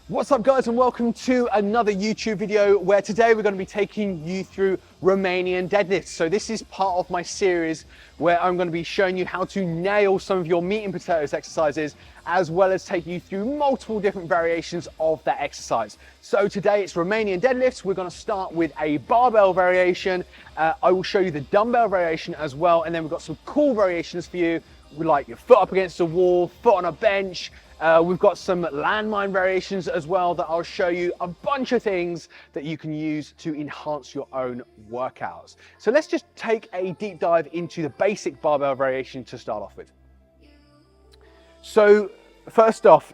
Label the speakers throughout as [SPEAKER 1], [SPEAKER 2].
[SPEAKER 1] What's up guys, and welcome to another YouTube video where today we're going to be taking you through Romanian deadlifts. So this is part of my series where I'm going to be showing you how to nail some of your meat and potatoes exercises, as well as take you through multiple different variations of that exercise. So today it's Romanian deadlifts. We're going to start with a barbell variation. I will show you the dumbbell variation as well, and then we've got some cool variations for you, like your foot up against a wall, foot on a bench. We've got some landmine variations as well that I'll show you, a bunch of things that you can use to enhance your own workouts. So let's just take a deep dive into the basic barbell variation to start off with. So first off,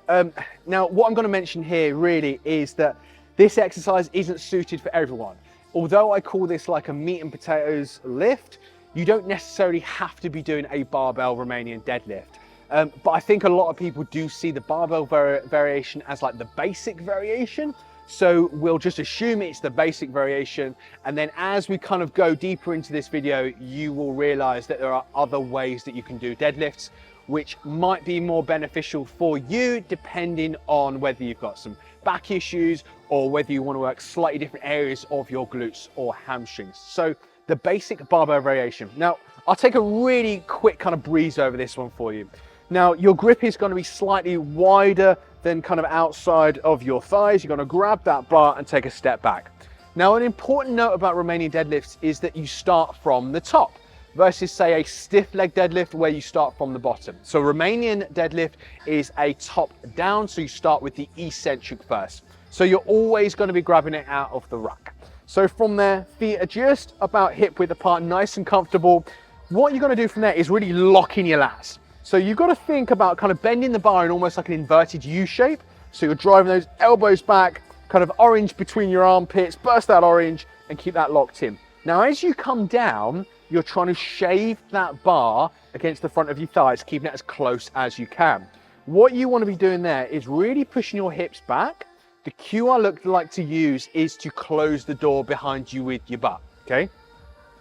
[SPEAKER 1] now what I'm going to mention here really is that this exercise isn't suited for everyone. Although I call this like a meat and potatoes lift, you don't necessarily have to be doing a barbell Romanian deadlift. But I think a lot of people do see the barbell variation as like the basic variation. So we'll just assume it's the basic variation. And then as we kind of go deeper into this video, you will realize that there are other ways that you can do deadlifts, which might be more beneficial for you, depending on whether you've got some back issues or whether you want to work slightly different areas of your glutes or hamstrings. So the basic barbell variation. Now, I'll take a really quick kind of breeze over this one for you. Now, your grip is going to be slightly wider than kind of outside of your thighs. You're going to grab that bar and take a step back. Now, an important note about Romanian deadlifts is that you start from the top versus, say, a stiff leg deadlift where you start from the bottom. So Romanian deadlift is a top down, so you start with the eccentric first. So you're always going to be grabbing it out of the rack. So from there, feet are just about hip width apart, nice and comfortable. What you're going to do from there is really lock in your lats. So you've got to think about kind of bending the bar in almost like an inverted U shape. So you're driving those elbows back, kind of orange between your armpits, burst that orange and keep that locked in. Now, as you come down, you're trying to shave that bar against the front of your thighs, keeping it as close as you can. What you want to be doing there is really pushing your hips back. The cue I like to use is to close the door behind you with your butt, okay?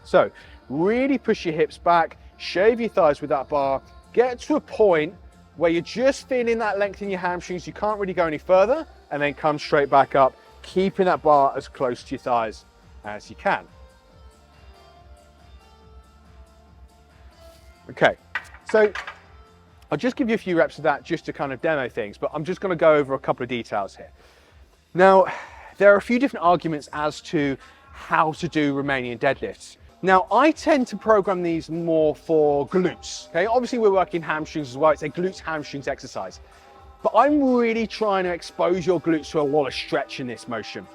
[SPEAKER 1] So really push your hips back, shave your thighs with that bar. Get to a point where you're just feeling that length in your hamstrings, you can't really go any further, and then come straight back up, keeping that bar as close to your thighs as you can. Okay, so I'll just give you a few reps of that just to kind of demo things, but I'm just going to go over a couple of details here. Now, there are a few different arguments as to how to do Romanian deadlifts. Now, I tend to program these more for glutes, okay? Obviously, we're working hamstrings as well. It's a glutes hamstrings exercise. But I'm really trying to expose your glutes to a lot of stretch in this motion.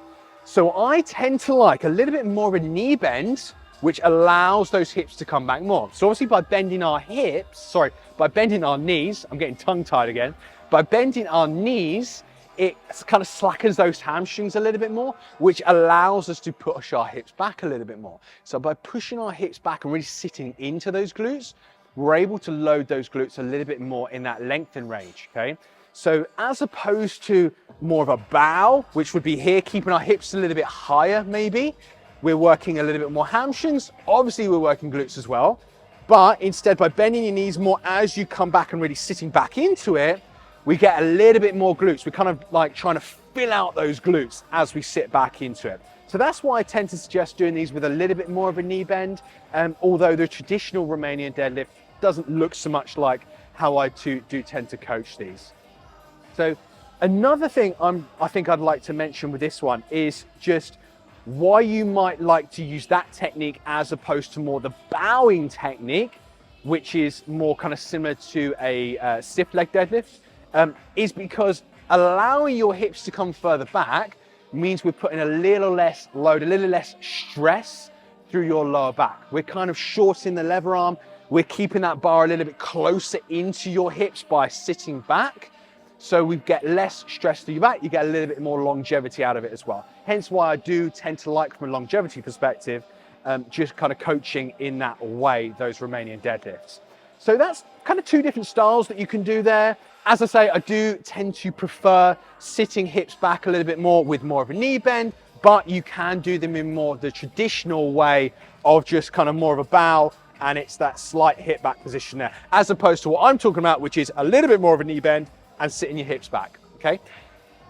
[SPEAKER 1] So I tend to like a little bit more of a knee bend, which allows those hips to come back more. So obviously by bending our by bending our knees, I'm getting tongue-tied again. By bending our knees, it kind of slackens those hamstrings a little bit more, which allows us to push our hips back a little bit more. So by pushing our hips back and really sitting into those glutes, we're able to load those glutes a little bit more in that lengthen range, okay? So as opposed to more of a bow, which would be here, keeping our hips a little bit higher maybe, we're working a little bit more hamstrings. Obviously we're working glutes as well, but instead by bending your knees more as you come back and really sitting back into it, we get a little bit more glutes. We're kind of like trying to fill out those glutes as we sit back into it. So that's why I tend to suggest doing these with a little bit more of a knee bend, although the traditional Romanian deadlift doesn't look so much like how I do tend to coach these. So another thing I think I'd like to mention with this one is just why you might like to use that technique as opposed to more the bowing technique, which is more kind of similar to a stiff leg deadlift. Is because allowing your hips to come further back means we're putting a little less load, a little less stress through your lower back. We're kind of shortening the lever arm. We're keeping that bar a little bit closer into your hips by sitting back. So we get less stress through your back. You get a little bit more longevity out of it as well. Hence why I do tend to like, from a longevity perspective, just kind of coaching in that way, those Romanian deadlifts. So that's kind of two different styles that you can do there. As I say, I do tend to prefer sitting hips back a little bit more with more of a knee bend, but you can do them in more of the traditional way of just kind of more of a bow, and it's that slight hip back position there, as opposed to what I'm talking about, which is a little bit more of a knee bend and sitting your hips back, okay?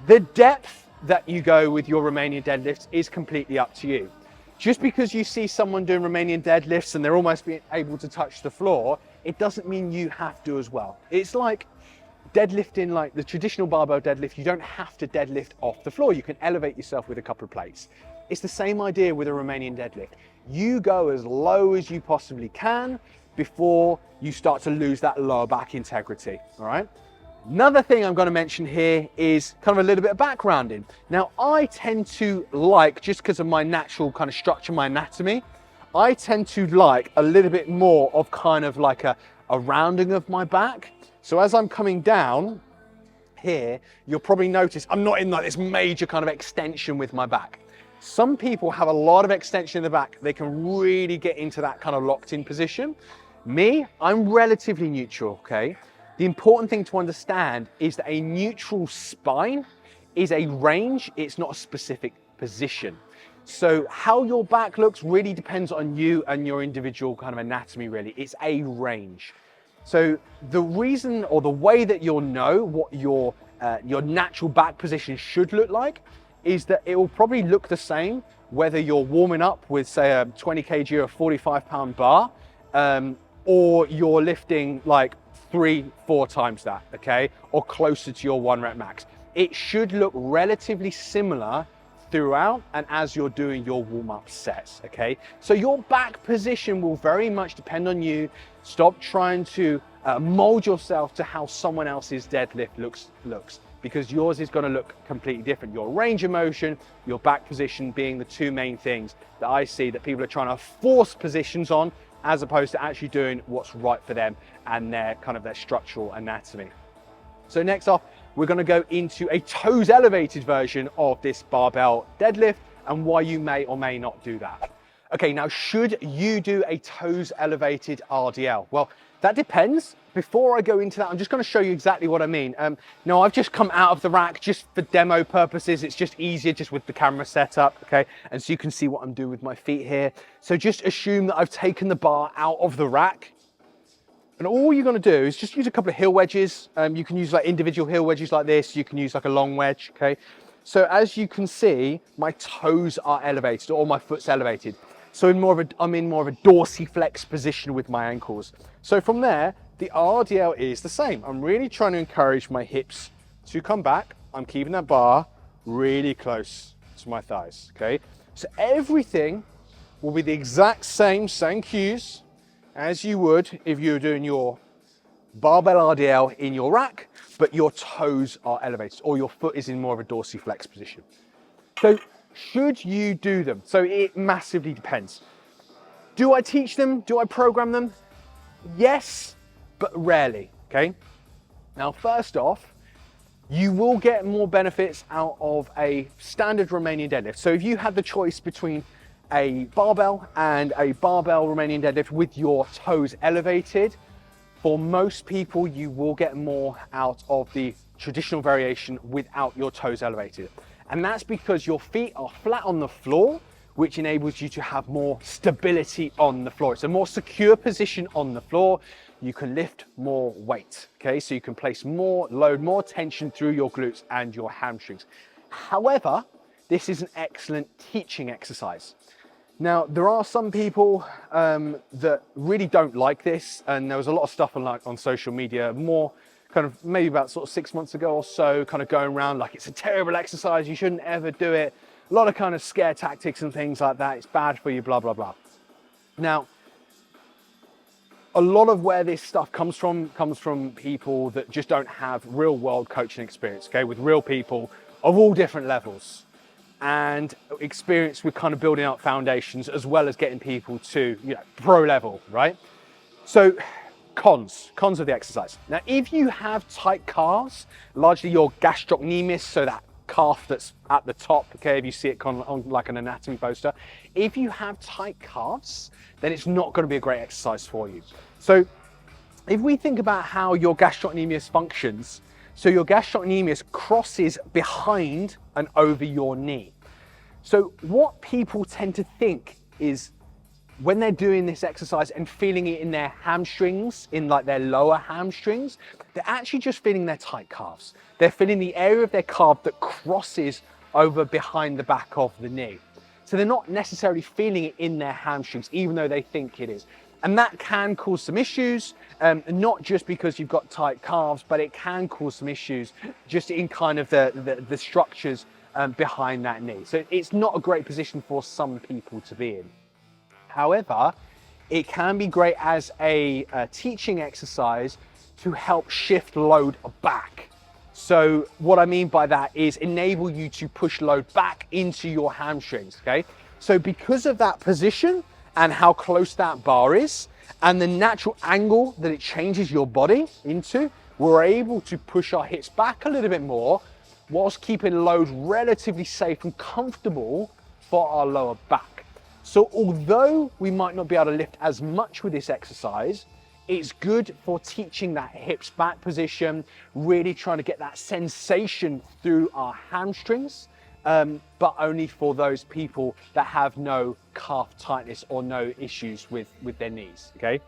[SPEAKER 1] The depth that you go with your Romanian deadlifts is completely up to you. Just because you see someone doing Romanian deadlifts and they're almost being able to touch the floor, it doesn't mean you have to as well. It's like deadlifting, like the traditional barbell deadlift. You don't have to deadlift off the floor. You can elevate yourself with a couple of plates. It's the same idea with a Romanian deadlift. You go as low as you possibly can before you start to lose that lower back integrity, all right? Another thing I'm going to mention here is kind of a little bit of backgrounding. Now, I tend to like, just because of my natural kind of structure, my anatomy, I tend to like a little bit more of kind of like a rounding of my back. So as I'm coming down here, you'll probably notice I'm not in like this major kind of extension with my back. Some people have a lot of extension in the back. They can really get into that kind of locked in position. Me, I'm relatively neutral, okay? The important thing to understand is that a neutral spine is a range, it's not a specific position. So how your back looks really depends on you and your individual kind of anatomy really. It's a range. So the reason or the way that you'll know what your natural back position should look like is that it will probably look the same whether you're warming up with say a 20 kg or 45-pound bar or you're lifting like 3-4 times that, okay? Or closer to your 1 rep max. It should look relatively similar throughout and as you're doing your warm-up sets, okay? So your back position will very much depend on you. Stop trying to mold yourself to how someone else's deadlift looks, because yours is gonna look completely different. Your range of motion, your back position being the two main things that I see that people are trying to force positions on as opposed to actually doing what's right for them and their kind of their structural anatomy. So next off, we're going to go into a toes elevated version of this barbell deadlift and why you may or may not do that. Okay, now should you do a toes elevated RDL? Well, that depends. Before I go into that, I'm just going to show you exactly what I mean. Now I've just come out of the rack just for demo purposes. It's just easier just with the camera setup, okay? And so you can see what I'm doing with my feet here. So just assume that I've taken the bar out of the rack. And all you're going to do is just use a couple of heel wedges. You can use like individual heel wedges like this. You can use like a long wedge, okay? So as you can see, my toes are elevated or my foot's elevated. So I'm in more of a dorsiflex position with my ankles. So from there, the RDL is the same. I'm really trying to encourage my hips to come back. I'm keeping that bar really close to my thighs, okay? So everything will be the exact same cues as you would if you were doing your barbell RDL in your rack, but your toes are elevated or your foot is in more of a dorsiflex position. So should you do them? So it massively depends. Do I teach them? Do I program them? Yes, but rarely, okay? Now, first off, you will get more benefits out of a standard Romanian deadlift. So if you had the choice between a barbell and a barbell Romanian deadlift with your toes elevated, for most people, you will get more out of the traditional variation without your toes elevated. And that's because your feet are flat on the floor, which enables you to have more stability on the floor. It's a more secure position on the floor. You can lift more weight, okay? So you can place more load, more tension through your glutes and your hamstrings. However, this is an excellent teaching exercise. Now, there are some people that really don't like this, and there was a lot of stuff on social media, more kind of maybe about sort of 6 months ago or so, kind of going around like it's a terrible exercise, you shouldn't ever do it. A lot of kind of scare tactics and things like that. It's bad for you, blah, blah, blah. Now, a lot of where this stuff comes from people that just don't have real world coaching experience, okay, with real people of all different levels and experience with kind of building out foundations as well as getting people to, you know, pro level, right? So cons of the exercise. Now, if you have tight calves, largely your gastrocnemius, so that calf that's at the top, okay, if you see it on like an anatomy poster, if you have tight calves, then it's not going to be a great exercise for you. So if we think about how your gastrocnemius functions, so your gastrocnemius crosses behind and over your knee. So what people tend to think is when they're doing this exercise and feeling it in their hamstrings, in like their lower hamstrings, they're actually just feeling their tight calves. They're feeling the area of their calf that crosses over behind the back of the knee. So they're not necessarily feeling it in their hamstrings, even though they think it is. And that can cause some issues, not just because you've got tight calves, but it can cause some issues just in kind of the structures behind that knee. So it's not a great position for some people to be in. However, it can be great as a teaching exercise to help shift load back. So what I mean by that is enable you to push load back into your hamstrings, okay? So because of that position and how close that bar is and the natural angle that it changes your body into, we're able to push our hips back a little bit more whilst keeping load relatively safe and comfortable for our lower back. So although we might not be able to lift as much with this exercise, it's good for teaching that hips back position, really trying to get that sensation through our hamstrings, but only for those people that have no calf tightness or no issues with their knees, okay?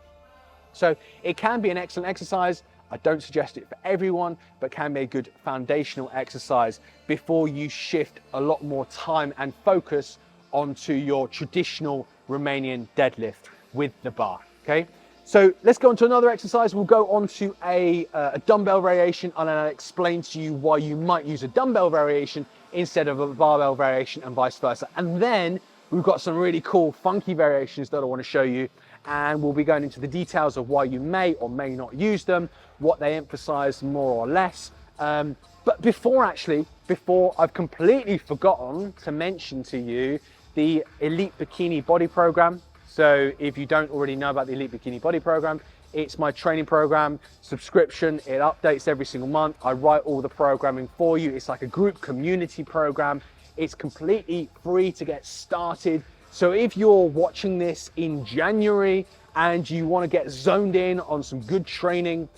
[SPEAKER 1] So it can be an excellent exercise. I don't suggest it for everyone, but can be a good foundational exercise before you shift a lot more time and focus onto your traditional Romanian deadlift with the bar, okay? So let's go on to another exercise. We'll go on to a dumbbell variation, and I'll explain to you why you might use a dumbbell variation instead of a barbell variation and vice versa. And then we've got some really cool, funky variations that I want to show you, and we'll be going into the details of why you may or may not use them, what they emphasize more or less. But before I've completely forgotten to mention to you the Elite Bikini Body Program. So if you don't already know about the Elite Bikini Body Program, it's my training program subscription. It updates every single month. I write all the programming for you. It's like a group community program. It's completely free to get started. So if you're watching this in January and you want to get zoned in on some good training,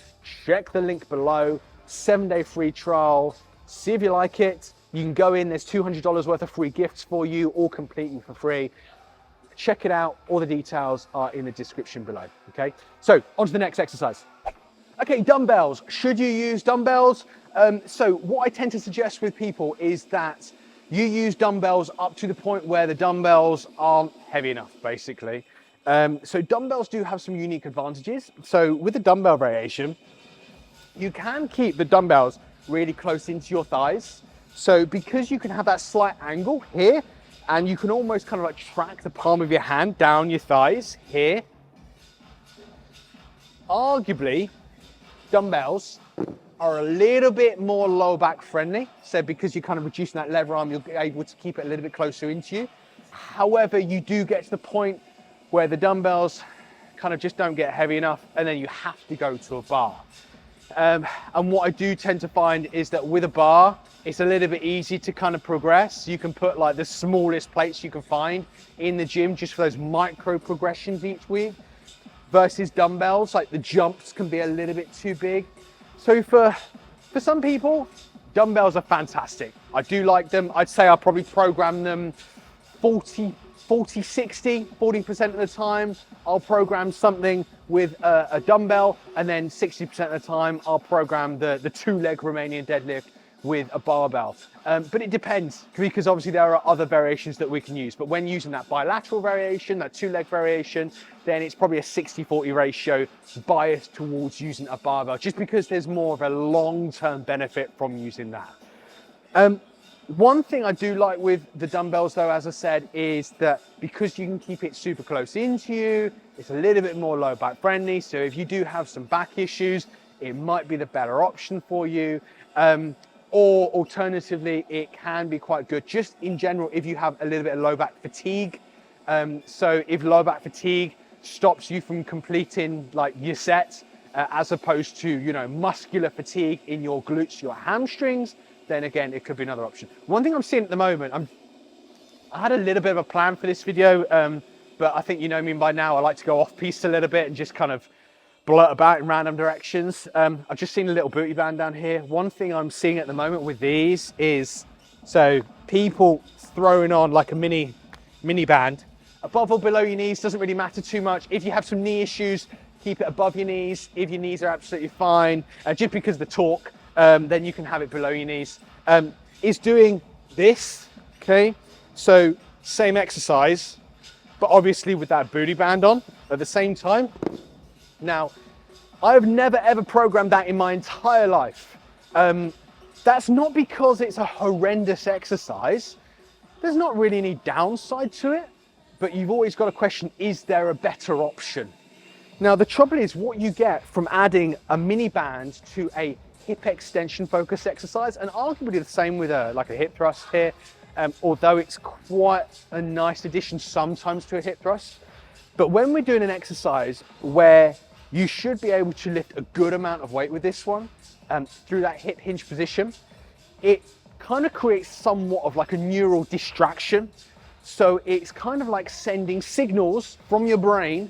[SPEAKER 1] check the link below. 7-day free trial. See if you like it. You can go in, there's $200 worth of free gifts for you, all completely for free. Check it out. All the details are in the description below, okay? So on to the next exercise. Okay, dumbbells. Should you use dumbbells? So what I tend to suggest with people is that you use dumbbells up to the point where the dumbbells aren't heavy enough, basically. So dumbbells do have some unique advantages. So with the dumbbell variation, you can keep the dumbbells really close into your thighs. So because you can have that slight angle here, and you can almost kind of like track the palm of your hand down your thighs here. Arguably, dumbbells are a little bit more lower back friendly. So because you're kind of reducing that lever arm, you're able to keep it a little bit closer into you. However, you do get to the point where the dumbbells kind of just don't get heavy enough, and then you have to go to a bar. And what I do tend to find is that with a bar, it's a little bit easy to kind of progress. You can put like the smallest plates you can find in the gym just for those micro progressions each week, versus dumbbells, like the jumps can be a little bit too big. So for some people, dumbbells are fantastic. I do like them. I'd say I'll probably program them 40, 60, 40% of the time. I'll program something with a dumbbell, and then 60% of the time I'll program the two-leg Romanian deadlift with a barbell. But it depends, because obviously there are other variations that we can use. But when using that bilateral variation, that two-leg variation, then it's probably a 60-40 ratio biased towards using a barbell, just because there's more of a long-term benefit from using that. One thing I do like with the dumbbells though, as I said, is that because you can keep it super close into you, it's a little bit more low back friendly. So if you do have some back issues, it might be the better option for you. Or alternatively, it can be quite good just in general if you have a little bit of low back fatigue. So if low back fatigue stops you from completing like your set, as opposed to, you know, muscular fatigue in your glutes, your hamstrings, then again, it could be another option. One thing I'm seeing at the moment, I had a little bit of a plan for this video, but I think you know me by now, I like to go off piste a little bit and just kind of blurt about in random directions. I've just seen a little booty band down here. One thing I'm seeing at the moment with these is, so people throwing on like a mini band above or below your knees, doesn't really matter too much. If you have some knee issues, keep it above your knees. If your knees are absolutely fine, just because of the torque, then you can have it below your knees. Is doing this, okay? So same exercise, but obviously with that booty band on at the same time. Now, I've never ever programmed that in my entire life. That's not because it's a horrendous exercise. There's not really any downside to it, but you've always got to question, is there a better option? Now, the trouble is what you get from adding a mini band to a hip extension focus exercise, and arguably the same with like a hip thrust here, although it's quite a nice addition sometimes to a hip thrust. But when we're doing an exercise where you should be able to lift a good amount of weight with this one through that hip hinge position, it kind of creates somewhat of like a neural distraction. So it's kind of like sending signals from your brain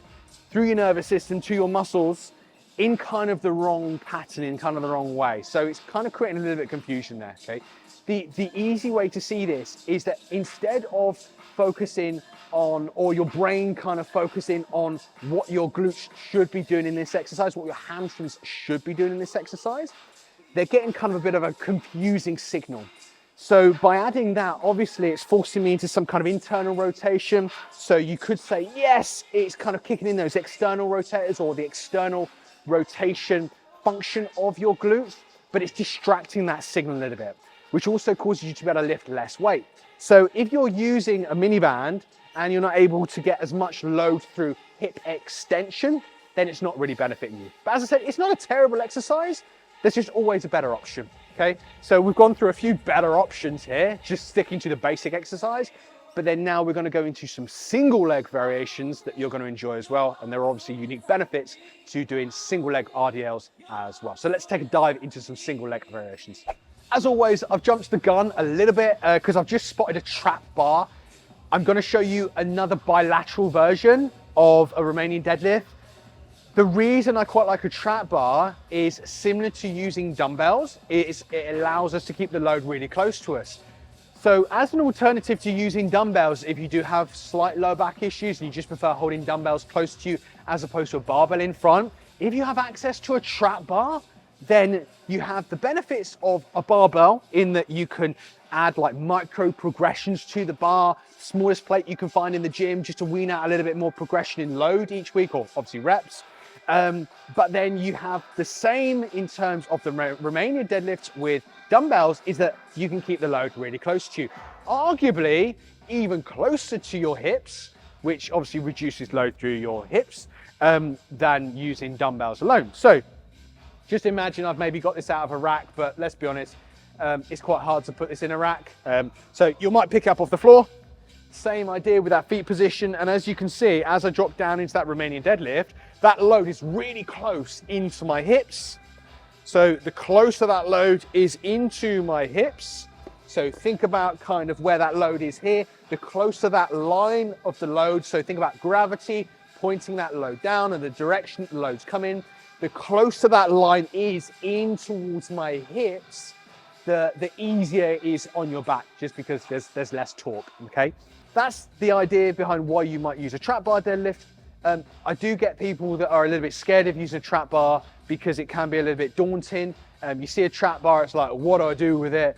[SPEAKER 1] through your nervous system to your muscles in kind of the wrong pattern, in kind of the wrong way. So it's kind of creating a little bit of confusion there, okay? The easy way to see this is that instead of focusing on, or your brain kind of focusing on what your glutes should be doing in this exercise, what your hamstrings should be doing in this exercise, they're getting kind of a bit of a confusing signal. So by adding that, obviously it's forcing me into some kind of internal rotation. So you could say, yes, it's kind of kicking in those external rotators or the external rotation function of your glutes, but it's distracting that signal a little bit, which also causes you to be able to lift less weight. So if you're using a mini band and you're not able to get as much load through hip extension, then it's not really benefiting you. But as I said, it's not a terrible exercise. There's just always a better option, okay? So we've gone through a few better options here, just sticking to the basic exercise, but then now we're gonna go into some single leg variations that you're gonna enjoy as well, and there are obviously unique benefits to doing single leg RDLs as well. So let's take a dive into some single leg variations. As always, I've jumped the gun a little bit because I've just spotted a trap bar. I'm gonna show you another bilateral version of a Romanian deadlift. The reason I quite like a trap bar is similar to using dumbbells. It allows us to keep the load really close to us. So as an alternative to using dumbbells, if you do have slight low back issues and you just prefer holding dumbbells close to you as opposed to a barbell in front, if you have access to a trap bar, then you have the benefits of a barbell in that you can add like micro progressions to the bar, smallest plate you can find in the gym just to wean out a little bit more progression in load each week, or obviously reps. But then you have the same in terms of the Romanian deadlifts with dumbbells, is that you can keep the load really close to you. Arguably even closer to your hips, which obviously reduces load through your hips than using dumbbells alone. So just imagine I've maybe got this out of a rack, but let's be honest, it's quite hard to put this in a rack. So you might pick up off the floor. Same idea with that feet position, and as you can see, as I drop down into that Romanian deadlift, that load is really close into my hips. So the closer that load is into my hips, so think about kind of where that load is here, the closer that line of the load, so think about gravity pointing that load down and the direction the load's coming, the closer that line is in towards my hips, the easier it is on your back, just because there's less torque, okay? That's the idea behind why you might use a trap bar deadlift. I do get people that are a little bit scared of using a trap bar because it can be a little bit daunting. You see a trap bar, it's like, what do I do with it?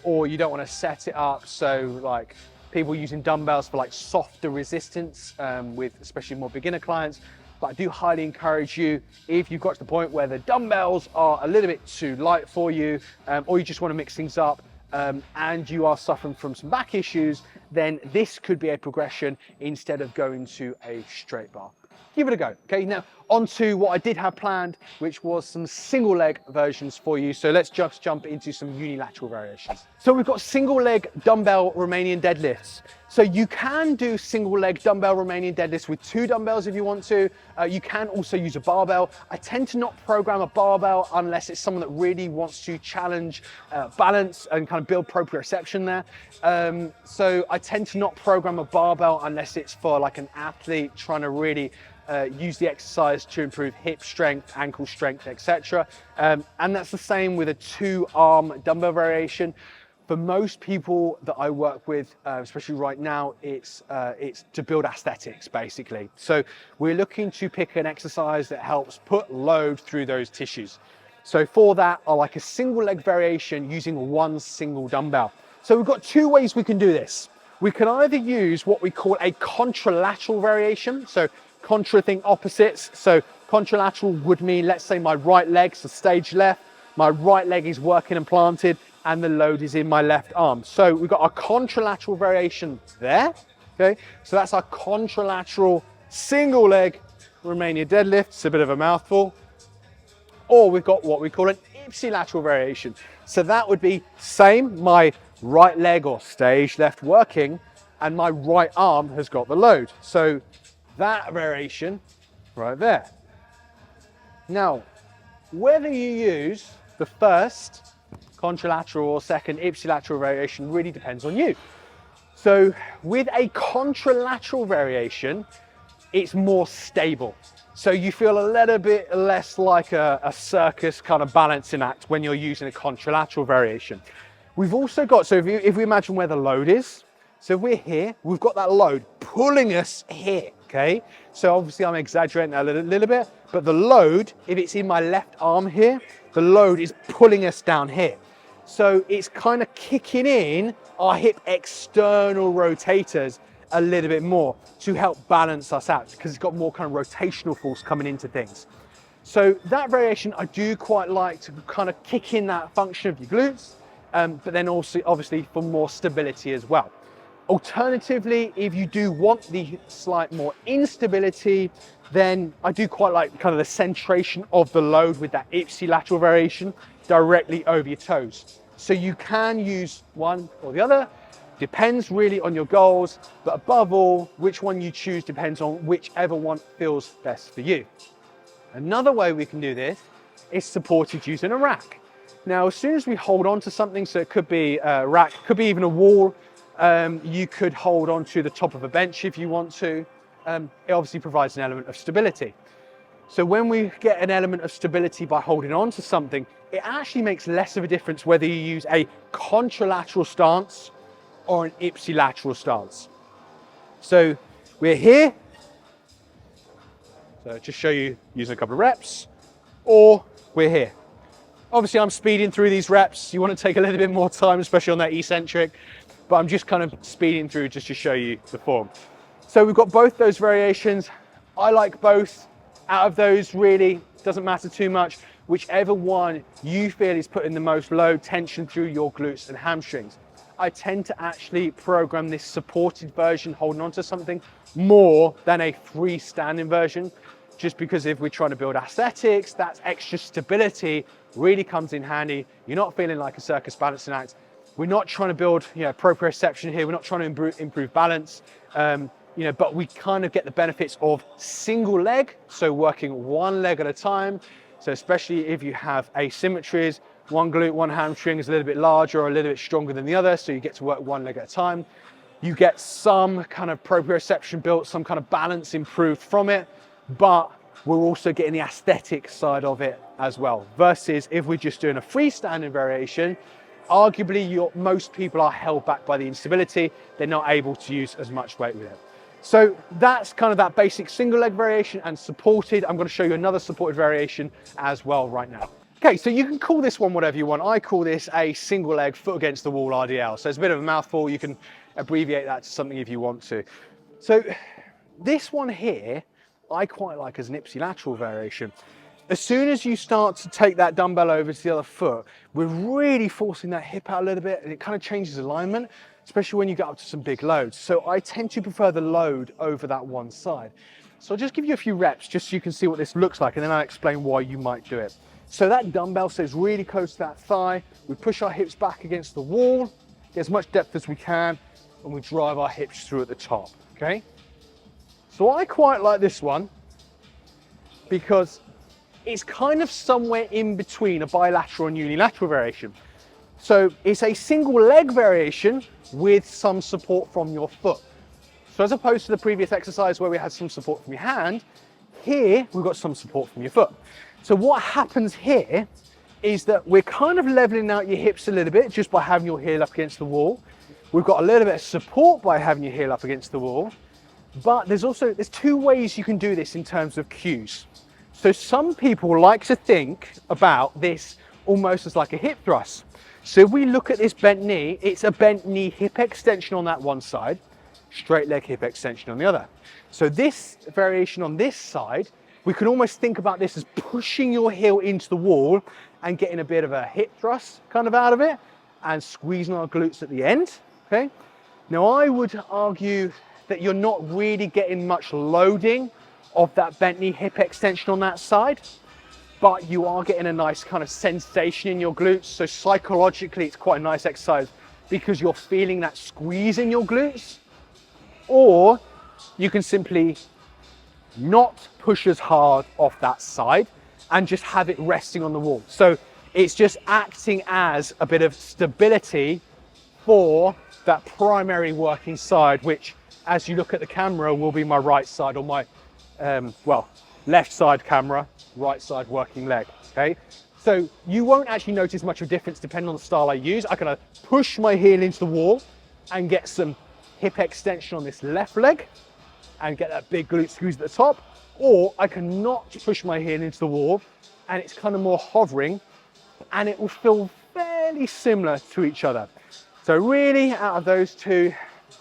[SPEAKER 1] Or you don't want to set it up. So like people using dumbbells for like softer resistance with especially more beginner clients. But I do highly encourage you, if you've got to the point where the dumbbells are a little bit too light for you, or you just want to mix things up, and you are suffering from some back issues, then this could be a progression instead of going to a straight bar. Give it a go. Okay, now on to what I did have planned, which was some single leg versions for you. So let's just jump into some unilateral variations. So we've got single leg dumbbell Romanian deadlifts. So you can do single leg dumbbell Romanian deadlifts with 2 dumbbells if you want to. You can also use a barbell. I tend to not program a barbell unless it's someone that really wants to challenge balance and kind of build proprioception there. So I tend to not program a barbell unless it's for like an athlete trying to really use the exercise to improve hip strength, ankle strength, etc. And that's the same with a 2-arm dumbbell variation. For most people that I work with, especially right now, it's to build aesthetics, basically. So we're looking to pick an exercise that helps put load through those tissues. So for that, I like a single leg variation using one single dumbbell. So we've got two ways we can do this. We can either use what we call a contralateral variation. So contra thing opposites. So contralateral would mean, let's say my right leg's the stage left, my right leg is working and planted, and the load is in my left arm. So we've got a contralateral variation there, okay? So that's our contralateral single leg Romanian deadlift. It's a bit of a mouthful. Or we've got what we call an ipsilateral variation. So that would be same, my right leg or stage left working, and my right arm has got the load. So that variation right there. Now, whether you use the first contralateral or second ipsilateral variation really depends on you. So with a contralateral variation, it's more stable. So you feel a little bit less like a circus kind of balancing act when you're using a contralateral variation. We've also got, so if we imagine where the load is, so if we're here, we've got that load pulling us here, okay? So obviously I'm exaggerating that a little bit, but the load, if it's in my left arm here, the load is pulling us down here. So it's kind of kicking in our hip external rotators a little bit more to help balance us out, because it's got more kind of rotational force coming into things. So that variation I do quite like to kind of kick in that function of your glutes, but then also obviously for more stability as well. Alternatively, if you do want the slight more instability, then I do quite like kind of the centration of the load with that ipsilateral variation directly over your toes. So you can use one or the other, depends really on your goals, but above all, which one you choose depends on whichever one feels best for you. Another way we can do this is supported using a rack. Now, as soon as we hold on to something, so it could be a rack, could be even a wall, you could hold on to the top of a bench if you want to. It obviously provides an element of stability. So when we get an element of stability by holding on to something, it actually makes less of a difference whether you use a contralateral stance or an ipsilateral stance. So we're here. So just show you using a couple of reps, or we're here. Obviously I'm speeding through these reps. You want to take a little bit more time, especially on that eccentric, but I'm just kind of speeding through just to show you the form. So we've got both those variations. I like both. Out of those, really, doesn't matter too much. Whichever one you feel is putting the most load tension through your glutes and hamstrings. I tend to actually program this supported version, holding onto something, more than a freestanding version, just because if we're trying to build aesthetics, that extra stability really comes in handy. You're not feeling like a circus balancing act. We're not trying to build, proprioception here. We're not trying to improve balance. But we kind of get the benefits of single leg, so working one leg at a time. So especially if you have asymmetries, one glute, one hamstring is a little bit larger or a little bit stronger than the other, so you get to work one leg at a time. You get some kind of proprioception built, some kind of balance improved from it, but we're also getting the aesthetic side of it as well. Versus if we're just doing a freestanding variation, arguably most people are held back by the instability. They're not able to use as much weight with it. So that's kind of that basic single leg variation and supported. I'm going to show you another supported variation as well right now. Okay, so you can call this one whatever you want. I call this a single leg foot against the wall RDL. So it's a bit of a mouthful. You can abbreviate that to something if you want to. So this one here, I quite like as an ipsilateral variation. As soon as you start to take that dumbbell over to the other foot, we're really forcing that hip out a little bit, and it kind of changes alignment, especially when you get up to some big loads. So I tend to prefer the load over that one side. So I'll just give you a few reps just so you can see what this looks like, and then I'll explain why you might do it. So that dumbbell stays really close to that thigh. We push our hips back against the wall, get as much depth as we can, and we drive our hips through at the top, okay? So I quite like this one because it's kind of somewhere in between a bilateral and unilateral variation. So it's a single leg variation with some support from your foot. So as opposed to the previous exercise where we had some support from your hand, here we've got some support from your foot. So what happens here is that we're kind of leveling out your hips a little bit just by having your heel up against the wall. We've got a little bit of support by having your heel up against the wall, but there's two ways you can do this in terms of cues. So some people like to think about this almost as like a hip thrust. So if we look at this bent knee, it's a bent knee hip extension on that one side, straight leg hip extension on the other. So this variation on this side, we can almost think about this as pushing your heel into the wall and getting a bit of a hip thrust kind of out of it and squeezing our glutes at the end, okay? Now I would argue that you're not really getting much loading of that bent knee hip extension on that side, but you are getting a nice kind of sensation in your glutes. So psychologically, it's quite a nice exercise because you're feeling that squeeze in your glutes. Or you can simply not push as hard off that side and just have it resting on the wall. So it's just acting as a bit of stability for that primary working side, which as you look at the camera will be my right side, or my, left side camera, right side working leg, okay? So you won't actually notice much of a difference depending on the style I use. I can push my heel into the wall and get some hip extension on this left leg and get that big glute squeeze at the top, or I can not push my heel into the wall and it's kind of more hovering and it will feel fairly similar to each other. So really, out of those two,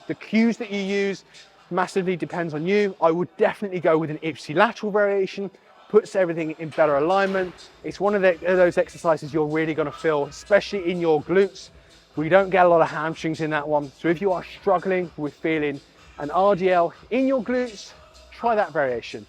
[SPEAKER 1] the cues that you use massively depends on you. I would definitely go with an ipsilateral variation, puts everything in better alignment. It's one of those exercises you're really going to feel, especially in your glutes. We don't get a lot of hamstrings in that one. So if you are struggling with feeling an RDL in your glutes, try that variation.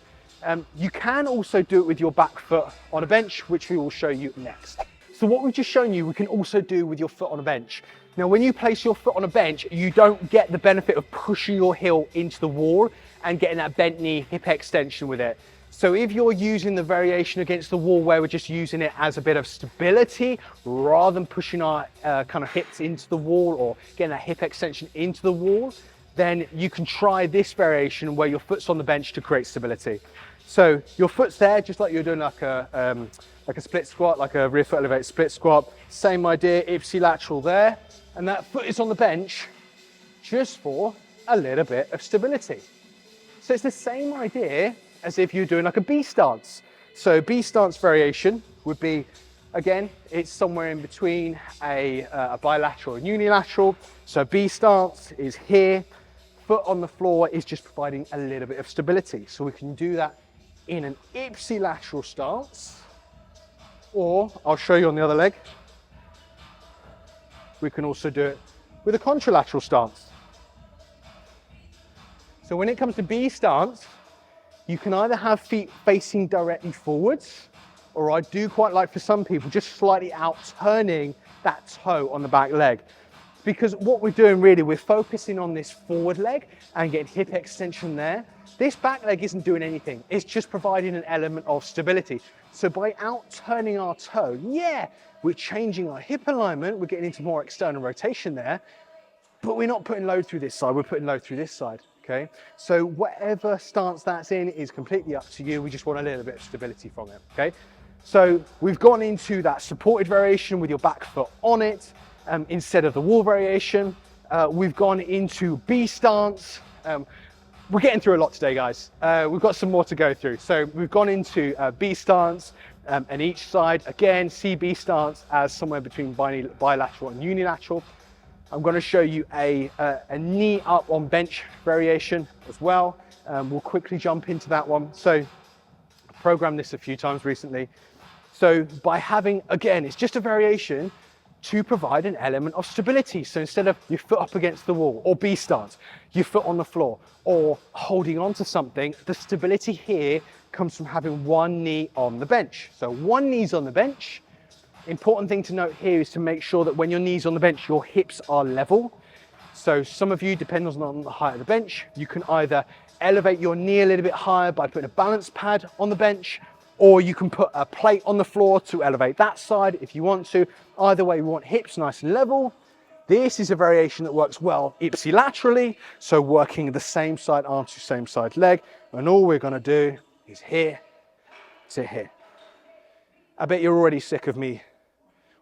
[SPEAKER 1] You can also do it with your back foot on a bench, which we will show you next. So what we've just shown you, we can also do with your foot on a bench. Now, when you place your foot on a bench, you don't get the benefit of pushing your heel into the wall and getting that bent knee hip extension with it. So if you're using the variation against the wall where we're just using it as a bit of stability rather than pushing our kind of hips into the wall or getting that hip extension into the wall, then you can try this variation where your foot's on the bench to create stability. So your foot's there, just like you're doing like a split squat, like a rear foot elevated split squat. Same idea, ipsilateral there. And that foot is on the bench just for a little bit of stability. So it's the same idea as if you're doing like a B stance. So B stance variation would be, again, it's somewhere in between a bilateral and unilateral. So B stance is here. Foot on the floor is just providing a little bit of stability. So we can do that in an ipsilateral stance, or I'll show you on the other leg. We can also do it with a contralateral stance. So when it comes to B stance, you can either have feet facing directly forwards, or I do quite like for some people, just slightly out turning that toe on the back leg. Because what we're doing really, we're focusing on this forward leg and getting hip extension there. This back leg isn't doing anything. It's just providing an element of stability. So by out turning our toe, yeah, we're changing our hip alignment. We're getting into more external rotation there, but we're not putting load through this side. We're putting load through this side, okay? So whatever stance that's in is completely up to you. We just want a little bit of stability from it, okay? So we've gone into that supported variation with your back foot on it instead of the wall variation. We've gone into B stance. We're getting through a lot today, guys. We've got some more to go through. So we've gone into B stance and each side, again, see B stance as somewhere between bilateral and unilateral. I'm going to show you a knee up on bench variation as well. We'll quickly jump into that one. So I've programmed this a few times recently. So by having, again, it's just a variation to provide an element of stability. So instead of your foot up against the wall or B stance, your foot on the floor or holding on to something, the stability here comes from having one knee on the bench. So one knee's on the bench. Important thing to note here is to make sure that when your knee's on the bench, your hips are level. So some of you, depending on the height of the bench, you can either elevate your knee a little bit higher by putting a balance pad on the bench, or you can put a plate on the floor to elevate that side if you want to. Either way, we want hips nice and level. This is a variation that works well ipsilaterally, so working the same side arm to same side leg, and all we're gonna do is here to here. I bet you're already sick of me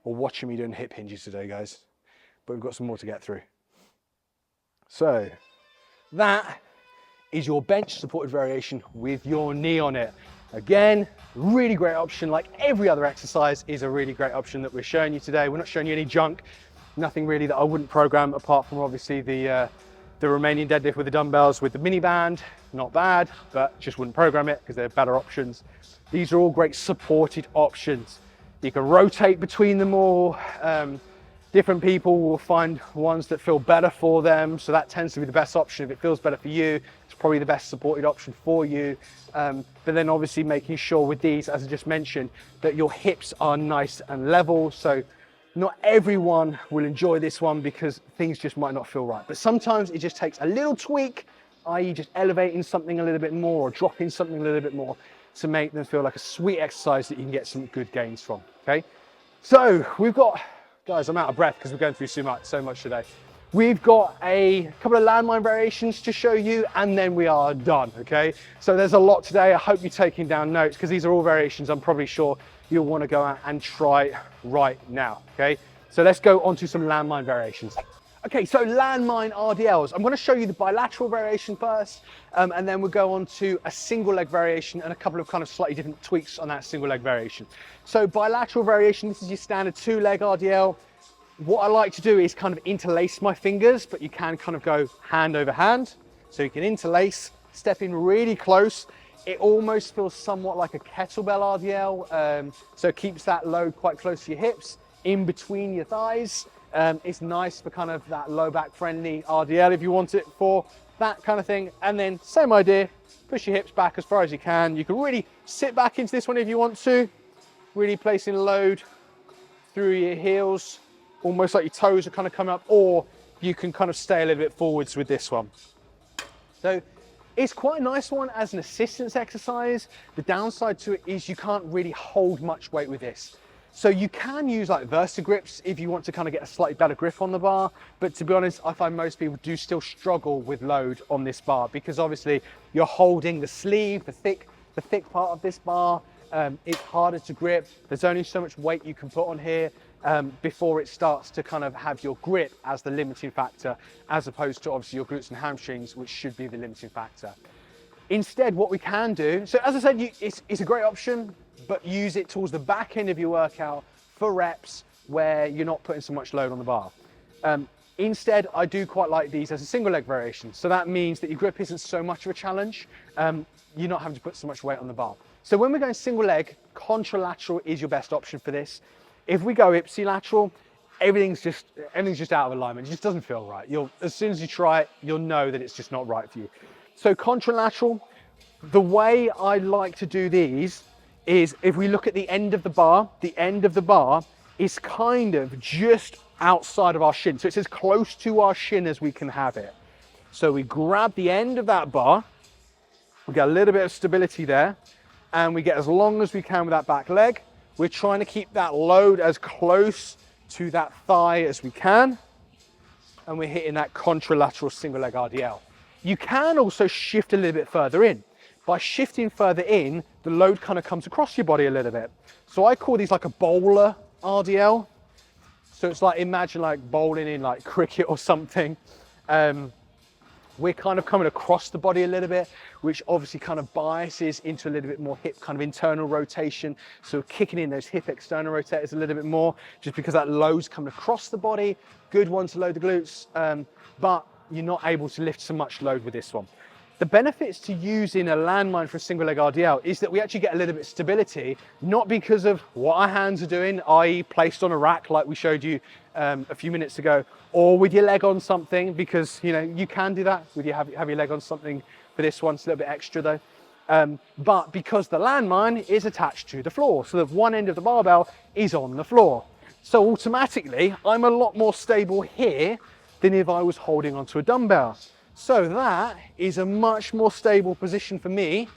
[SPEAKER 1] or watching me doing hip hinges today, guys. But we've got some more to get through. So that is your bench supported variation with your knee on it. Again, really great option. Like every other exercise is a really great option that we're showing you today. We're not showing you any junk, nothing really that I wouldn't program apart from obviously the Romanian deadlift with the dumbbells with the mini band. Not bad, but just wouldn't program it because they're better options. These are all great supported options. You can rotate between them all. Different people will find ones that feel better for them. So that tends to be the best option. If it feels better for you, it's probably the best supported option for you. But then obviously making sure with these, as I just mentioned, that your hips are nice and level. So not everyone will enjoy this one because things just might not feel right. But sometimes it just takes a little tweak, i.e. just elevating something a little bit more or dropping something a little bit more to make them feel like a sweet exercise that you can get some good gains from, okay? So we've got, guys, I'm out of breath because we're going through so much today. We've got a couple of landmine variations to show you and then we are done, okay? So there's a lot today. I hope you're taking down notes because these are all variations I'm probably sure you'll want to go out and try right now, okay? So let's go on to some landmine variations. Okay, so landmine RDLs. I'm going to show you the bilateral variation first, and then we'll go on to a single leg variation and a couple of kind of slightly different tweaks on that single leg variation. So bilateral variation, this is your standard 2-leg RDL. What I like to do is kind of interlace my fingers, but you can kind of go hand over hand. So you can interlace, step in really close. It almost feels somewhat like a kettlebell RDL. So it keeps that load quite close to your hips, in between your thighs. It's nice for kind of that low back friendly RDL if you want it for that kind of thing. And then same idea, push your hips back as far as you can. You can really sit back into this one if you want to, really placing load through your heels, almost like your toes are kind of coming up, or you can kind of stay a little bit forwards with this one. So it's quite a nice one as an assistance exercise. The downside to it is you can't really hold much weight with this. So you can use like Versa grips if you want to kind of get a slightly better grip on the bar. But to be honest, I find most people do still struggle with load on this bar because obviously you're holding the sleeve, the thick part of this bar. It's harder to grip. There's only so much weight you can put on here before it starts to kind of have your grip as the limiting factor, as opposed to obviously your glutes and hamstrings, which should be the limiting factor. Instead, what we can do, so as I said, it's a great option, but use it towards the back end of your workout for reps where you're not putting so much load on the bar. Instead, I do quite like these as a single leg variation. So that means that your grip isn't so much of a challenge. You're not having to put so much weight on the bar. So when we're going single leg, contralateral is your best option for this. If we go ipsilateral, everything's just out of alignment. It just doesn't feel right. As soon as you try it, you'll know that it's just not right for you. So contralateral, the way I like to do these is if we look at the end of the bar is kind of just outside of our shin. So it's as close to our shin as we can have it. So we grab the end of that bar, we get a little bit of stability there, and we get as long as we can with that back leg. We're trying to keep that load as close to that thigh as we can, and we're hitting that contralateral single leg RDL. You can also shift a little bit further in. By shifting further in, the load kind of comes across your body a little bit. So I call these like a bowler RDL. So it's like, imagine like bowling in like cricket or something. We're kind of coming across the body a little bit, which obviously kind of biases into a little bit more hip kind of internal rotation. So kicking in those hip external rotators a little bit more, just because that load's coming across the body. Good one to load the glutes, but you're not able to lift so much load with this one. The benefits to using a landmine for a single leg RDL is that we actually get a little bit of stability, not because of what our hands are doing, i.e. placed on a rack like we showed you a few minutes ago, or with your leg on something, because you can do that with have your leg on something for this one. It's a little bit extra though. But because the landmine is attached to the floor, so the one end of the barbell is on the floor. So automatically I'm a lot more stable here than if I was holding onto a dumbbell. So that is a much more stable position for me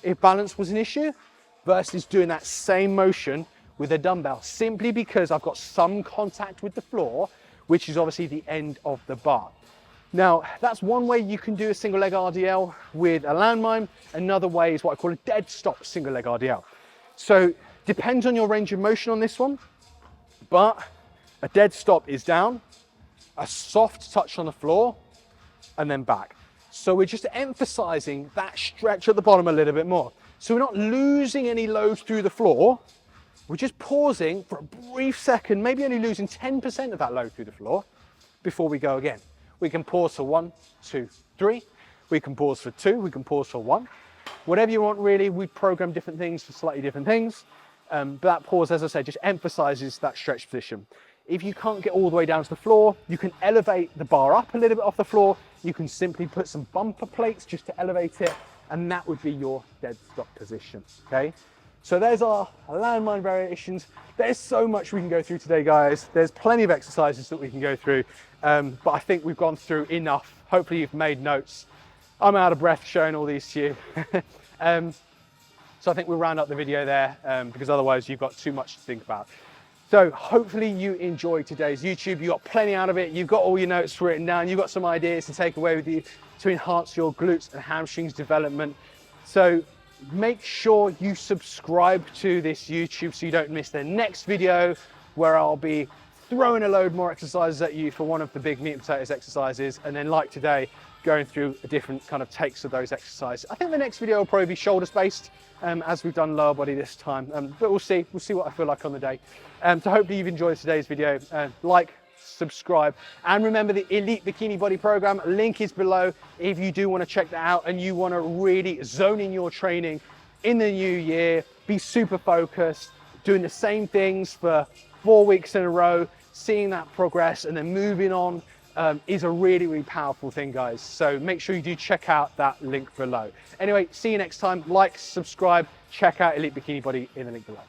[SPEAKER 1] if balance was an issue versus doing that same motion with a dumbbell, simply because I've got some contact with the floor, which is obviously the end of the bar. Now, that's one way you can do a single leg RDL with a landmine. Another way is what I call a dead stop single leg RDL. So depends on your range of motion on this one. But a dead stop is down, a soft touch on the floor, and then back. So we're just emphasizing that stretch at the bottom a little bit more. So we're not losing any load through the floor. We're just pausing for a brief second, maybe only losing 10% of that load through the floor before we go again. We can pause for 1, 2, 3. We can pause for 2. We can pause for 1. Whatever you want, really. We program different things for slightly different things. But that pause, as I said, just emphasizes that stretch position. If you can't get all the way down to the floor, you can elevate the bar up a little bit off the floor. You can simply put some bumper plates just to elevate it, and that would be your dead stop position, okay? So there's our landmine variations. There's so much we can go through today, guys. There's plenty of exercises that we can go through, but I think we've gone through enough. Hopefully you've made notes. I'm out of breath showing all these to you. So I think we'll round up the video there because otherwise you've got too much to think about. So hopefully you enjoyed today's YouTube. You got plenty out of it. You've got all your notes written down. You've got some ideas to take away with you to enhance your glutes and hamstrings development. So make sure you subscribe to this YouTube so you don't miss the next video where I'll be throwing a load more exercises at you for one of the big meat and potatoes exercises. And then like today, going through a different kind of takes of those exercises. I think the next video will probably be shoulders based as we've done lower body this time, but we'll see what I feel like on the day. So hopefully you've enjoyed today's video. Like, subscribe, and remember the Elite Bikini Body Program, link is below if you do want to check that out and you want to really zone in your training in the new year, be super focused, doing the same things for 4 weeks in a row, seeing that progress and then moving on is a really, really powerful thing, guys. So make sure you do check out that link below. Anyway, see you next time. Like, subscribe, check out Elite Bikini Body in the link below.